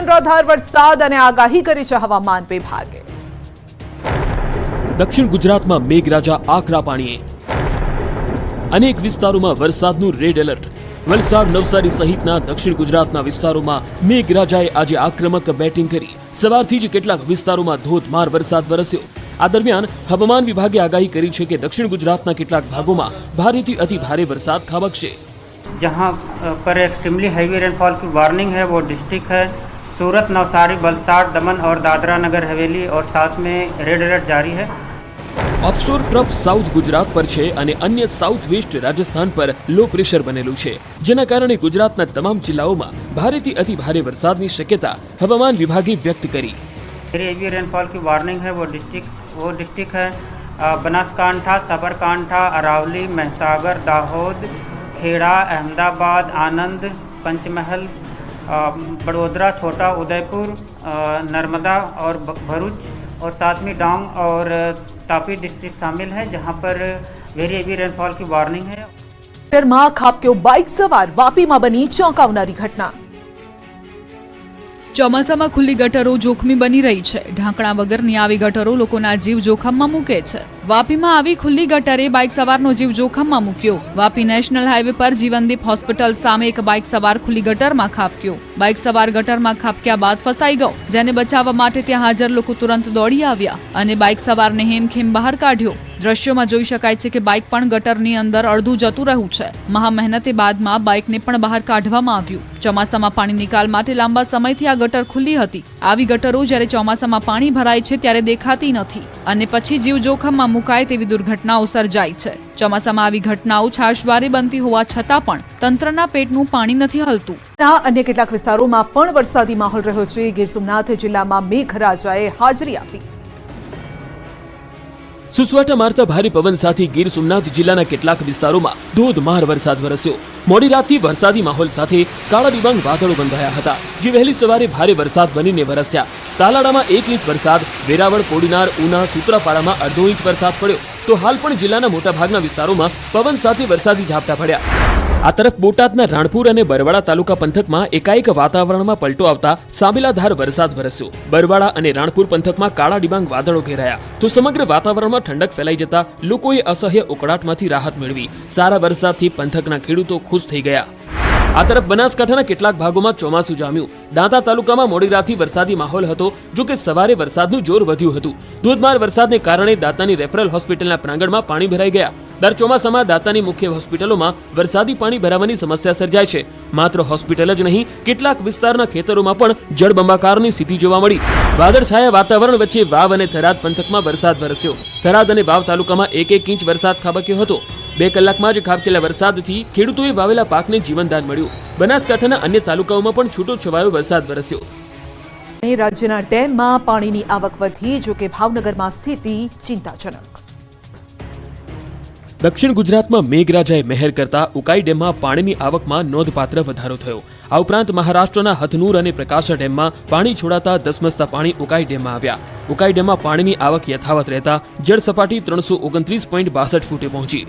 અનરાધાર વરસાદ અને આગાહી કરી છે હવામાન વિભાગે। દક્ષિણ ગુજરાતમાં મેઘરાજા આકરા પાણીએ, અનેક વિસ્તારોમાં વરસાદનું રેડ એલર્ટ। વલસાડ, નવસારી સહિતના દક્ષિણ ગુજરાતના વિસ્તારોમાં મેઘરાજાએ આજે આક્રમક બેટિંગ કરી। સવારથી જ કેટલાક વિસ્તારોમાં ધોધમાર વરસાદ વરસ્યો। આ દરમિયાન હવામાન વિભાગે આગાહી કરી છે કે દક્ષિણ ગુજરાતના કેટલાક ભાગોમાં ભારેથી અતિ ભારે વરસાદ ખાબકશે। जहां पर एक्सट्रीमली हैवी रेनफॉल की वार्निंग है वो डिस्ट्रिक्ट है सूरत, नवसारी, वलसाड़, दमन और दादरा नगर हवेली और साथ में रेड अलर्ट जारी है। ऑफशोर ट्रफ साउथ गुजरात पर છે અને અન્ય સાઉથ વેસ્ટ રાજસ્થાન પર લો પ્રેશર બનેલું છે, જેના કારણે ગુજરાતના તમામ જિલ્લાઓમાં ભારેથી અતિ ભારે વરસાદની શક્યતા હવામાન વિભાગે વ્યક્ત કરી। हैवी रेनफॉल की वार्निंग है वो डिस्ट्रिक्ट है बनासकांठा, साबरकांठा, अरावली, महसागर, दाहोद, खेड़ा, अहमदाबाद, आनंद, पंचमहल, बड़ोदरा, छोटा उदयपुर, नर्मदा और भरूच और साथ में डांग और तापी डिस्ट्रिक्ट शामिल है, जहां पर वेरी हेवी रेनफॉल की वार्निंग है। માં ખાબક્યો બાઇક સવાર, વાપીમાં બની ચોંકાવનારી ઘટના। ચોમાસામાં ખુલ્લી ગટરો જોખમી બની રહી છે। ઢાંકણા વગરની આવી ગટરો લોકોના જીવ જોખમમાં મૂકે છે। વાપીમાં આવી ખુલ્લી ગટરે બાઇક સવારનો જીવ જોખમમાં મૂક્યો। વાપી નેશનલ હાઈવે પર જીવનદીપ હોસ્પિટલ સામે એક બાઇક સવાર ખુલ્લી ગટરમાં ખાબક્યો। બાઇક સવાર ગટરમાં ખાબક્યા બાદ ફસાઈ ગયો, જેને બચાવવા માટે ત્યાં હાજર લોકો તુરંત દોડી આવ્યા અને બાઇક સવારને હેમખેમ બહાર કાઢ્યો। દ્રશ્યોમાં જોઈ શકાય છે કે બાઇક પણ ગટરની અંદર અડધું જતું રહ્યું છે। મહા મહેનતે બાદમાં બાઇકને પણ બહાર કાઢવામાં આવ્યું। ચોમાસામાં પાણી નિકાલ માટે લાંબા સમયથી આ ગટર ખુલ્લી હતી। આવી ગટરો જ્યારે ચોમાસામાં પાણી ભરાય છે ત્યારે દેખાતી નથી અને પછી જીવ જોખમમાં મુકાય તેવી દુર્ઘટનાઓ સર્જાય છે। ચોમાસામાં આવી ઘટનાઓ છાશવારે બનતી હોવા છતાં પણ તંત્રના પેટનું પાણી નથી હલતું। અન્ય કેટલાક વિસ્તારોમાં પણ વરસાદી માહોલ રહ્યો છે। ગીર સોમનાથ જિલ્લામાં મેઘરાજાએ હાજરી આપી। સુસવાટા મારતા ભારે પવન સાથે ગીર સોમનાથ જિલ્લાના કેટલાક વિસ્તારોમાં ધોધમાર વરસાદ વરસ્યો। મોડી રાતથી વરસાદી માહોલ સાથે કાળા ડિબાંગ વાદળો બંધાયા હતા, જે વહેલી સવારે ભારે વરસાદ બનીને વરસ્યા। તાલાડામાં 1 ઇંચ વરસાદ, વેરાવળ, કોડીનાર, ઉના, સૂત્રાપાડામાં અડધો ઇંચ વરસાદ પડ્યો, તો હાલ પણ જિલ્લાના મોટાભાગના વિસ્તારોમાં પવન સાથે વરસાદી ઝાપટા પડ્યા। આ તરફ બોટાદના રાણપુર અને બરવાડા તાલુકા પંથકમાં એકાએક વાતાવરણમાં પલટો આવતા સાંબેલાધાર વરસાદ વરસ્યો। બરવાડા અને રાણપુર પંથકમાં કાળા ડિબાંગ વાદળો ઘેરાયા, તો સમગ્ર વાતાવરણમાં ઠંડક ફેલાઈ જતા લોકોએ અસહ્ય ઉકળાટમાંથી રાહત મેળવી। સારા વરસાદથી પંથકના ખેડૂતો ખુશ થઈ ગયા। આ તરફ બનાસકાંઠાના કેટલાક ભાગોમાં ચોમાસું જામ્યું। દાંતા તાલુકામાં મોડી રાતથી વરસાદી માહોલ હતો, જો કે સવારે વરસાદનું જોર વધ્યું હતું। ધોધમાર વરસાદને કારણે દાંતાની રેફરલ હોસ્પિટલના પ્રાંગણમાં પાણી ભરાઈ ગયા। દર ચોમાસામાં દાંતાની મુખ્ય હોસ્પિટલોમાં વરસાદી પાણી ભરાવાની સમસ્યા સર્જાય છે। માત્ર હોસ્પિટલ જ નહીં, કેટલાક વિસ્તારના ખેતરોમાં પણ જળબંબાકારની સ્થિતિ જોવા મળી। વાદળછાયા વાતાવરણ વચ્ચે વાવ અને થરાદ પંથકમાં વરસાદ વરસ્યો। થરાદ અને વાવ તાલુકામાં 1 ઇંચ વરસાદ ખાબક્યો હતો। 2 કલાકમાં જ ખાબકેલા વરસાદથી ખેડૂતોએ વાવેલા પાકને જીવનદાન મળ્યું। બનાસકાંઠાના અન્ય તાલુકાઓમાં પણ છૂટો છવાયો વરસાદ વરસ્યો। રાજ્યના ડેમમાં પાણીની આવક વધી, જો કે ભાવનગરમાં સ્થિતિ ચિંતાજનક। દક્ષિણ ગુજરાતમાં મેઘરાજાએ મહેર કરતા ઉકાઈ ડેમમાં પાણીની આવકમાં નોંધપાત્ર વધારો થયો। આ ઉપરાંત મહારાષ્ટ્રના હથનૂર અને પ્રકાશા ડેમમાં પાણી છોડાતા ધસમસતા પાણી ઉકાઈ ડેમમાં આવ્યા। ઉકાઈ ડેમમાં પાણીની આવક યથાવત રહેતા જળ સપાટી 329.62 ફૂટે પહોંચી।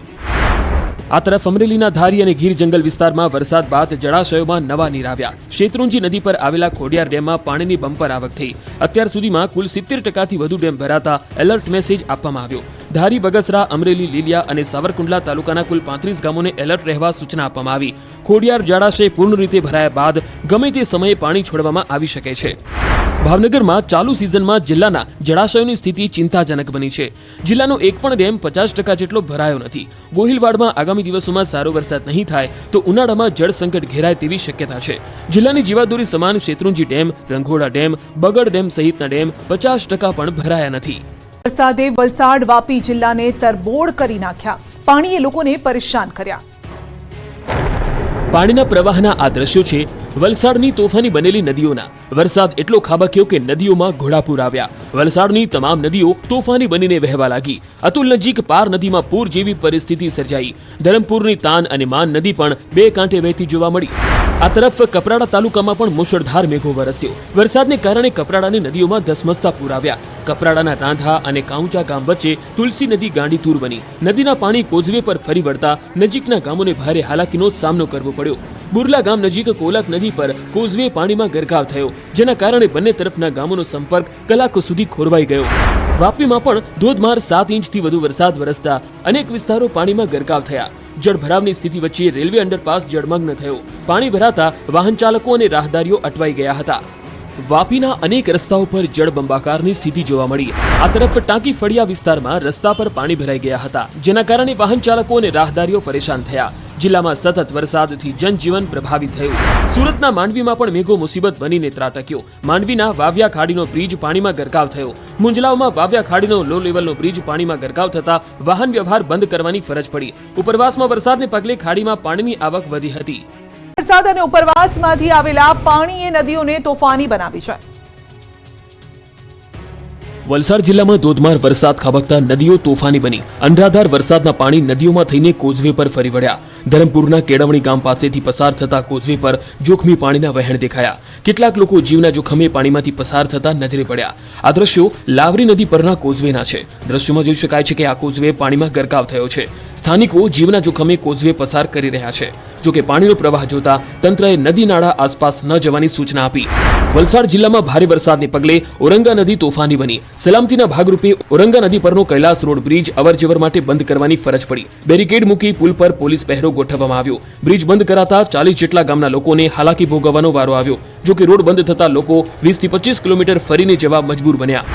આ તરફ અમરેલીના ધારી અને ગીર જંગલ વિસ્તારમાં વરસાદ બાદ જળાશયોમાં નવા નીર આવ્યા। શેત્રુંજી નદી પર આવેલા ખોડિયાર ડેમમાં પાણીની બમ્પર આવક થઈ। અત્યાર સુધીમાં કુલ 70% વધુ ડેમ ભરાતા એલર્ટ મેસેજ આપવામાં આવ્યો। ધારી, બગસરા, અમરેલી, લીલિયા અને સાવરકુંડલા તાલુકાના કુલ 35 ગામોને એલર્ટ રહેવા સૂચના આપવામાં આવી। ખોડિયાર જળાશય પૂર્ણ રીતે ભરાયા બાદ ગમે તે સમયે પાણી છોડવામાં આવી શકે છે। ભાવનગરમાં ચાલુ સિઝનમાં જિલ્લાના જળાશયોની સ્થિતિ ચિંતાજનક બની છે। જિલ્લાનો એક પણ ડેમ 50% જેટલો ભરાયો નથી। ગોહિલવાડમાં આગામી દિવસોમાં સારો વરસાદ નહીં થાય તો ઉનાળામાં જળ સંકટ ઘેરાય તેવી શક્યતા છે। જિલ્લાની જીવાદોરી સમાન શેત્રુંજી ડેમ, રંઘોડા ડેમ, બગડ ડેમ સહિતના ડેમ 50% પણ ભરાયા નથી। વરસાદે વલસાડ, વાપી જિલ્લાને તરબોળ કરી નાખ્યા। પાણીએ લોકોને પરેશાન કર્યા। પાણીના પ્રવાહના આ દ્રશ્યો છે વલસાડની તોફાની બનેલી નદીઓના। વરસાદ એટલો ખાબક્યો કે નદીઓમાં ઘોડાપૂર આવ્યા। વલસાડની તમામ નદીઓ તોફાની બનીને વહેવા લાગી। અતુલ નજીક પાર નદીમાં પૂર જેવી પરિસ્થિતિ સર્જાઈ। ધરમપુરની તાન અને માન નદી પણ 2 કાંઠે વહેતી જોવા મળી। આ તરફ કપરાડા તાલુકામાં પણ મુશળધાર મેઘો વરસ્યો। વરસાદને કારણે કપરાડાની નદીઓમાં ધસમસતા પૂર આવ્યા। કપરાડાના રાંધા અને કાઉચા ગામ વચ્ચે તુલસી નદી ગાંડીતુર બની। નદીના પાણી કોઝવે પર ફરી વળતા નજીકના ગામોને ભારે હાલાકીનો સામનો કરવો પડ્યો। બુરલા ગામ નજીક કોલક નદી પર કોઝવે પાણીમાં ગરકાવ થયો, જેના કારણે બંને તરફના ગામોનો સંપર્ક કલાકો સુધી ખોરવાઈ ગયો. વાપીમાં પણ ધોધમાર 7 ઇંચથી વધુ વરસાદ વરસતા અનેક વિસ્તારો પાણીમાં ગરકાવ થયા. જળભરાવની સ્થિતિ વચ્ચે રેલવે અંડરપાસ જળમગ્ન થયો. પાણી ભરાતા વાહન ચાલકો અને રાહદારીઓ અટવાઈ ગયા હતા. વાપીના અનેક રસ્તાઓ પર જળબંબાકારની સ્થિતિ જોવા મળી. આ તરફ ટાંકી ફળિયા વિસ્તારમાં રસ્તા પર પાણી ભરાઈ ગયા હતા, જેના કારણે વાહન ચાલકો અને રાહદારીઓ પરેશાન થયા. જિલ્લામાં સતત વરસાદથી જનજીવન પ્રભાવિત થયું. સુરતના માંડવીમાં પણ મેઘો મુસીબત બનીને ત્રાટક્યો. માંડવીના વાવ્યા ખાડીનો બ્રિજ પાણીમાં ગરકાવ થયો. મુંજલાવમાં વાવ્યા ખાડીનો લો લેવલનો બ્રિજ પાણીમાં ગરકાવ થતા વાહન વ્યવહાર બંધ કરવાની ફરજ પડી. ઉપરવાસમાં વરસાદને પગલે ખાડીમાં પાણીની આવક વધી હતી. વરસાદ અને ઉપરવાસમાંથી આવેલા પાણીએ નદીઓને તોફાની બનાવી છે. વલસાડ જિલ્લામાં ધોધમાર વરસાદ ખાબકતા નદીઓ તોફાની બની. અનરાધાર વરસાદના પાણી નદીઓમાં થઈને કોઝવે પર ફરી વળ્યા. ધરમપુરના કેળવણી ગામ પાસેથી પસાર થતા કોઝવે પર જોખમી પાણીના વહેણ દેખાયા. કેટલાક લોકો જીવના જોખમે પાણીમાંથી પસાર થતા નજરે પડ્યા. આ દ્રશ્યો લાવરી નદી પરના કોઝવેના છે. દ્રશ્યોમાં જોઈ શકાય છે કે આ કોઝવે પાણીમાં ગરકાવ થયો છે. સ્થાનિકો જીવના જોખમે કોઝવે પસાર કરી રહ્યા છે. જોકે પાણીનો પ્રવાહ જોતા તંત્રએ નદી નાળા આસપાસ ન જવાની સૂચના આપી. વલસાડ જિલ્લામાં ભારે વરસાદને પગલે ઓરંગા નદી તોફાની બની. સલામતીના ભાગરૂપે ઓરંગા નદી પરનો કૈલાસ રોડ બ્રિજ અવરજવર માટે બંધ કરવાની ફરજ પડી. બેરિકેડ મૂકી પુલ પર પોલીસ પહેરો ગોઠવવામાં આવ્યો. બ્રિજ બંધ કરાતા 40 જેટલા ગામના લોકોને હાલાકી ભોગવવાનો વારો આવ્યો. જોકે રોડ બંધ થતા લોકો 20 થી 25 કિલોમીટર ફરીને જવા મજબૂર બન્યા.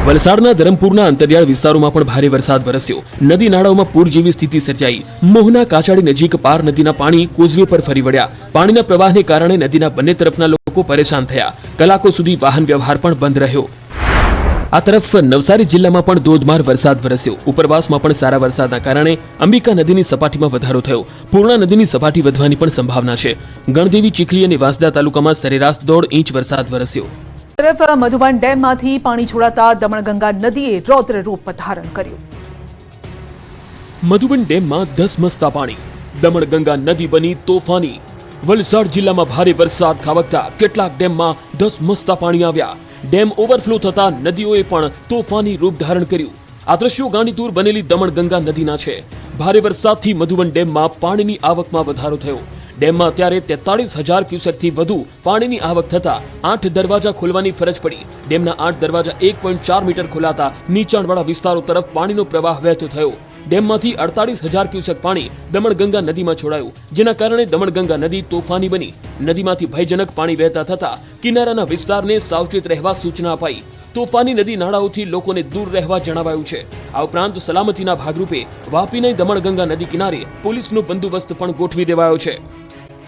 વલસાડના ધરમપુરના અંતરિયાળ વિસ્તારોમાં પણ ભારે વરસાદ વરસ્યો. નદી નાળાઓમાં પૂર જેવી સ્થિતિ સર્જાઈ. મોહના કાચાડી નજીક પાર નદીના પાણી કોઝવે પર ફરી વળ્યા. પાણીના પ્રવાહને કારણે નદીના બંને તરફના લોકો પરેશાન થયા. કલાકો સુધી વાહન વ્યવહાર પણ બંધ રહ્યો. આ તરફ નવસારી જિલ્લામાં પણ ધોધમાર વરસાદ વરસ્યો. ઉપરવાસમાં પણ સારા વરસાદના કારણે અંબિકા નદીની સપાટીમાં વધારો થયો. પૂર્ણા નદીની સપાટી વધવાની પણ સંભાવના છે. ગણદેવી, ચીખલી અને વાંસદા તાલુકામાં સરેરાશ 1.5 ઇંચ વરસાદ વરસ્યો. તરફ મધુબન ડેમમાંથી પાણી છોડાતા દમણગંગા નદીએ રૌદ્ર રૂપ ધારણ કર્યું. મધુબન ડેમમાં ધસમસતા પાણી. દમણગંગા નદી બની તોફાની. વલસાડ જિલ્લામાં ભારે વરસાદ ખાબકતા કેટલાક ડેમમાં ધસમસતા પાણી આવ્યા. ડેમ ઓવરફ્લો થતા નદીઓએ પણ તોફાની રૂપ ધારણ કર્યું. આ દ્રશ્યો ગાંડીતુર બનેલી દમણગંગા નદીના છે. ભારે વરસાદથી મધુબન ડેમમાં પાણીની આવકમાં વધારો થયો. ડેમમાં અત્યારે 43,000 ક્યુસેકથી વધુ પાણીની આવક થતા 8 દરવાજા ખોલવાની ફરજ પડી. ડેમના 8 દરવાજા 1.4 મીટર ખોલાતા નીચાણવાળા વિસ્તારો તરફ પાણીનો પ્રવાહ વહેતો થયો. ડેમમાંથી 48,000 ક્યુસેક પાણી દમણગંગા નદીમાં છોડાયું, જેના કારણે દમણગંગા નદી તોફાની બની. નદીમાંથી ભયજનક પાણી વહેતા થતા કિનારાના વિસ્તારને સાવચેત રહેવા સૂચના અપાઈ. તોફાની નદી નાળાઓથી લોકોને દૂર રહેવા જણાવાયું છે. આ ઉપરાંત સલામતીના ભાગરૂપે વાપીની દમણગંગા નદી કિનારે પોલીસનો બંદોબસ્ત પણ ગોઠવી દેવાયો છે.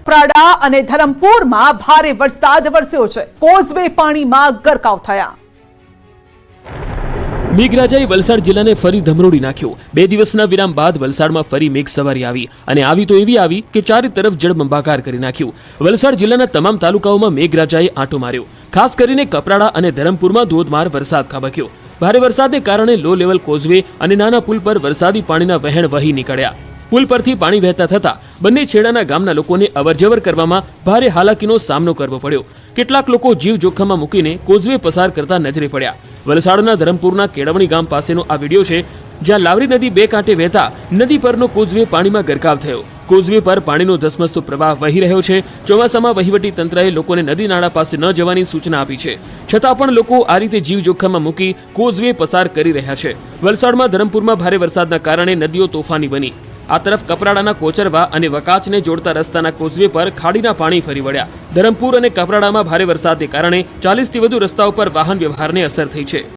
કપરાડા અને ધરમપુરમાં ભારે વરસાદ વરસ્યો છે. કોઝવે પાણીમાં ગરકાવ થયા. મેઘરાજાએ વલસાડ જિલ્લાને ફરી ધમરોડી નાખ્યો. 2 દિવસના વિરામ બાદ વલસાડમાં ફરી મેઘ સવારી આવી અને આવી તો એવી આવી કે ચારે તરફ જળબંબાકાર કરી નાખ્યું. વલસાડ જિલ્લાના તમામ તાલુકાઓમાં મેઘરાજાએ આંટો માર્યો. ખાસ કરીને કપરાડા અને ધરમપુરમાં ધોધમાર વરસાદ ખાબક્યો. ભારે વરસાદને કારણે લો લેવલ કોઝવે અને નાના પુલ પર વરસાદી પાણીના વહેણ વહી નીકળ્યા. પુલ પરથી પાણી વહેતા થતા બંને છેડાના ગામના લોકોને અવરજવર કરવામાં ભારે હાલાકીનો સામનો કરવો પડ્યો. કેટલાક લોકો જીવ જોખમમાં મૂકીને કોઝવે પસાર કરતા નજરે પડ્યા. વલસાડના ધરમપુરના કેળવણી ગામ પાસેનો આ વિડીયો છે, જ્યાં લાવરી નદી 2 કાંઠે વહેતા નદી પરનો કોઝવે પાણીમાં ગરકાવ થયો. કોઝવે પર પાણીનો ધસમસતો પ્રવાહ વહી રહ્યો છે. ચોમાસામાં વહીવટી તંત્રએ લોકોને નદી નાળા પાસે ન જવાની સૂચના આપી છે, છતાં પણ લોકો આ રીતે જીવ જોખમમાં મૂકી કોઝવે પસાર કરી રહ્યા છે. વલસાડમાં ધરમપુરમાં ભારે વરસાદના કારણે નદીઓ તોફાની બની. આ તરફ કપરાડાના કોચરવા અને વકાચને જોડતા રસ્તાના કોઝવે પર ખાડીના પાણી ફરી વળ્યા. ધરમપુર અને કપરાડામાં ભારે વરસાદને કારણે 40થી વધુ રસ્તાઓ પર વાહન વ્યવહારને અસર થઈ છે.